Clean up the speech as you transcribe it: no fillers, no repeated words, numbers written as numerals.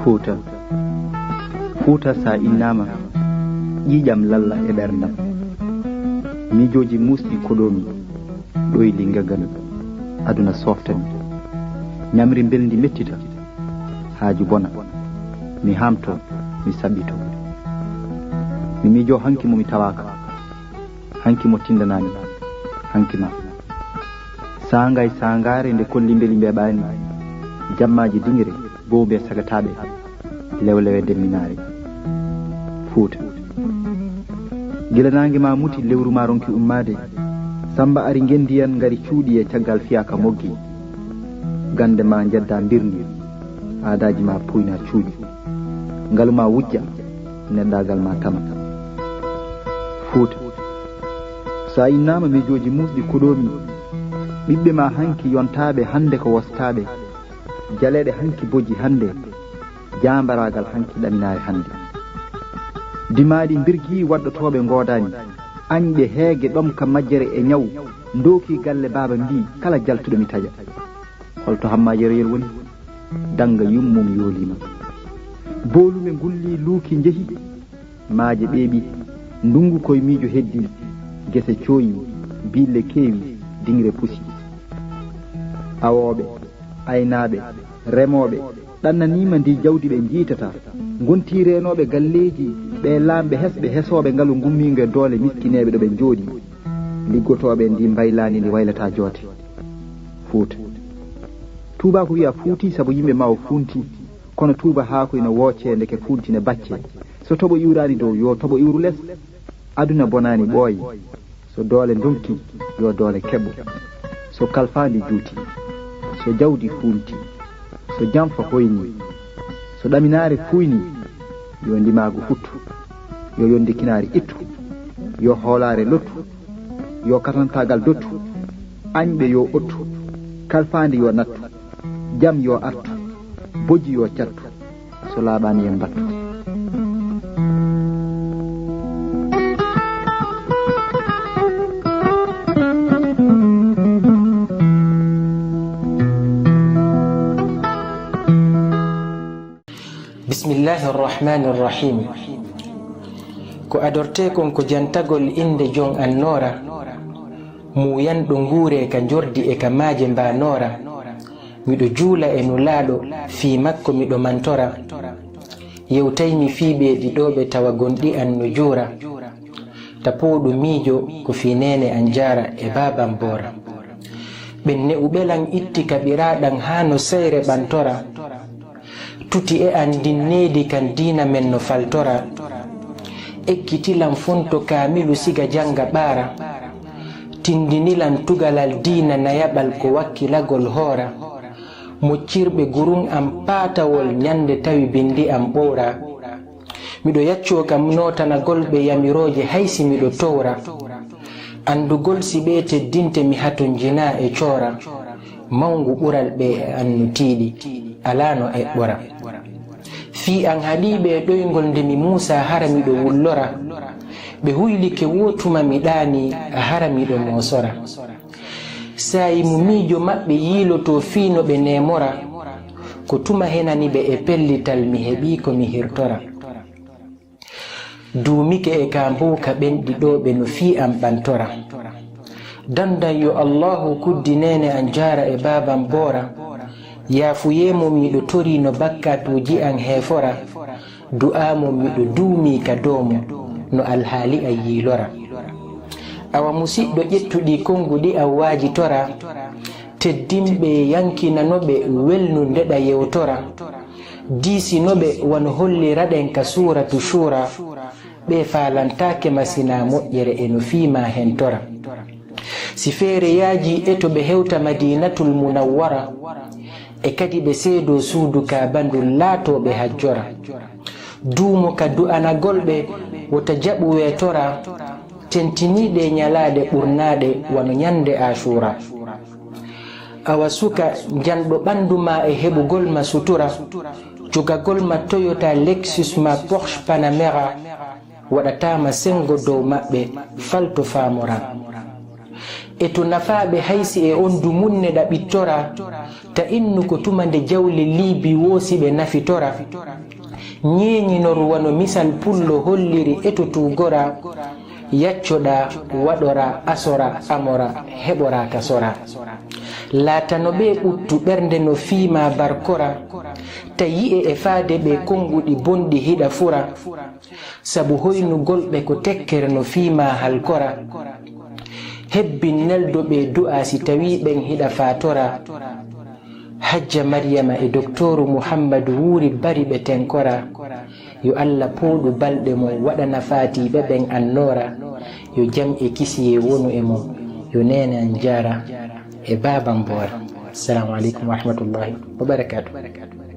Fuuta sa innama ƴiƴam lalla e ɓerdam, miijoji musɗi koɗomi ɗoyli gagan aduna softami, ñamri belndi mettita haaju bona, mi hamto mi saɓɓito, mi miijo hanki mo mi tawaka, hanki mo tindanami, hanki ma sangay sangare nde kolli beeli mbeɓani, jammaji dingre bowɓe sagataɓe lewlewe demminare. Fuuta gila nangue ma muti lewru ma ronki ummade, samba ari gendiyan ngari cuuɗi e caggal fiyaka moggi, gande ma jedda birni, aadaji ma puyna cuuɗi, ngalu ma wujja, neddagal ma tama. Fuuta sa innama miijoji musɗi koɗomi, ɓiɓɓe ma hanki yontaɓe hande ko wostaɓe, jaleɗe hanki boji hande, jambaragal hanki ɗaminare hande, dimaɗi birgi waɗɗotoɓe godani, añɓe heege ɗom ka majjere e ñaw, doki galle baba mbi kala jaltuɗo mi taƴa, holto hamma yeroyel woni, danga yummum yoolima, bolume gulli luuki jeehi, maaje ɓeeɓi, ndungu koye miijo heddi, gese cooyi, bille keewi, dingre pusi, awoɓe aynaɓe remoɓe ɗannanima ndi jawdi ɓe jiitata, gonti renoɓe galleji ɓe lamɓe hesɓe hesoɓe ngaalu gummigo e doole miskineɓe ɗo ɓe jooɗi, liggotoɓe ndi mbaylani ndi waylata joote. Fuuta tuuba ko wiya fuuti saabu yimɓe ma o funti, kono tuuba haako ina wooce ndeke funtine bacce, so toɓo iwrani dow yo toɓo iwru less, aduna bonani ɓooyi, so doole donki yo doole keɓo, so kalfandi juuti, so jawdi funti, so jamfa hoyni, so ɗaminare fuyni, yo ndimagu futtu, yo yondikinari ittu, yo hoolare lottu, yo katantagal dottu, añɓe yo ottu, kalfandi yo nattu, jam yo artu, bojji yo cattu, so laaɓani en battu. Bismillahir Rahmanir Rahim. Ko adortekon ko jantagol inde jon annora, muyanɗo nguure ka jordi e ka maaje mbanora, miɗo juula e nulaaɗo fii makko miɗo mantora, yewtaymi fii ɓeeɗiɗoɓe tawa gonɗi an no juura, tapoɗo miijo ko fii nene an jara e baban bora, ɓenne uɓelan itti kaɓiraɗan haa no seyre ɓantora, tuti e an dinneedi kan diina men no faltora, ekkitilan fonto kaamilu siga janga ɓaara, tindinilan tugalal diina nayaɓal ko wakkilagol hoora, moccirɓe gurun am paatawol ñande tawi bindi am ɓowra, miɗo yacco kam notanagol ɓe yamiroje haysi miɗo towra, andugol si ɓe teddinte mi haton jina e coora, mawngu ɓural ɓe e annutiiɗi alano e ɓora, fi an haɗiɓe ɗoygol nde mi Musa hara miɗo wullora, ɓe huylike wotuma mi ɗaani a hara miɗo mosora, sayi mu miijo maɓɓe yiiloto fiino ɓe nemora, ko tuma henani ɓe e pellital mi heɓi ko mi hirtora, duumike e ka mbuka ɓenɗiɗoɓe no fi am ɓantora, dandan yo Allahu kuddi nene an jara e baban bora, yaafuyemo miɗo tori no bakkatuji an heefora, du'amo miɗo duumi ka doomo no alhaali a yiilora, awa musidɗo ƴettuɗi konguɗi an waajitora, teddinɓe yankinanoɓe welnu ndeɗa yewtora, diisinoɓe wano holliraɗen ka suratu shura, ɓe falantake masina moƴƴere e no fiima hentora, si feere yaaji e to ɓe hewta madinatul munawwara, e kadi ɓe seedo suudu ka bandu laatoɓe hajjora, duumo ka du'anagolɓe wota jaɓu weetora, tentiniɗe ñalaɗe ɓurnaɗe wano ñande ashura, awa suka janɗo ɓandu ma e heɓugol ma sutura, jogagol ma Toyota Lexus ma Porsche Panamera, waɗatama sengo dow maɓɓe falto famora, e to nafaɓe haysi e on dumunne ɗaɓittora ta innu ko tumande jawle liibi woosi ɓe nafitora ñeñinor wano misal pullo holliri e to tugora yaccoɗa waɗora asora amora heɓora kasora laatano ɓe ɓuttu ɓernde no fiima barkora ta yi'e e faade ɓe konguɗi bonɗi hiɗa fura sabu hoynugolɓe ko tekkere no fiima halkora hebbin neldo ɓe du'a si tawi ɓen hiɗa fatora hajja maryama e docteuru muhammadu wuuri bari ɓe tenkora yo allah pooɗu balɗe mum waɗana faatiɓe ɓen annora yo jam e kisiye wonu e mum yo nene an jara e baban bora. Assalamu alaikum wa rahmatullahi wa barakatuh.